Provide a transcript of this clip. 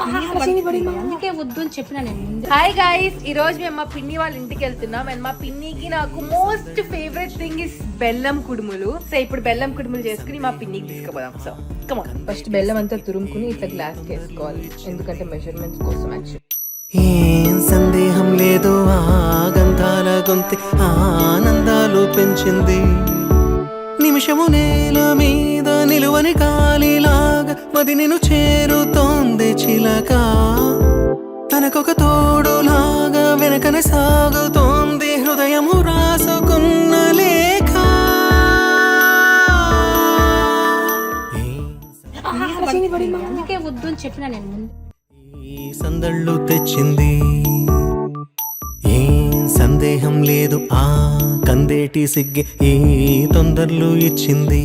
అందుకే వద్దు అని చెప్పిన నేను. హాయ్ గైస్, ఈ రోజు మేము మా పిన్ని వాళ్ళ ఇంటికి వెళ్తున్నాం. అండ్ మా పిన్నికి నాకు మోస్ట్ ఫేవరెట్ థింగ్ ఇస్ బెల్లం కుడుములు. సో ఇప్పుడు బెల్లం కుడుములు చేసుకుని మా పిన్నికి తీసుకుపోదాం. So come on. ఫస్ట్ బెల్లం అంతా తురుముకుని ఇట్లా గ్లాస్ వేసుకోవాలి, ఎందుకంటే మెజర్మెంట్స్ కోసం. యాక్చువల్లీ ఏం సందేహం లేదు, ఆ గంధాల గొంతె ఆనందాలు పెంచింది. నిమిషము నేల మీద నిలువని కాలిలాగా మది నిన్ను చేరుతోంది చిలక. తనకొక తోడులాగా వెనకనే సాగుతోంది హృదయము రాసుకున్న లేఖ. అందుకే వద్దు అని చెప్పిన నేను ముందు. ఈ సందళ్ళు తెచ్చింది, ఏం సందేహం లేదు, ఆ కందేటి సిగ్గి ఈ తొందరలు ఇచ్చింది.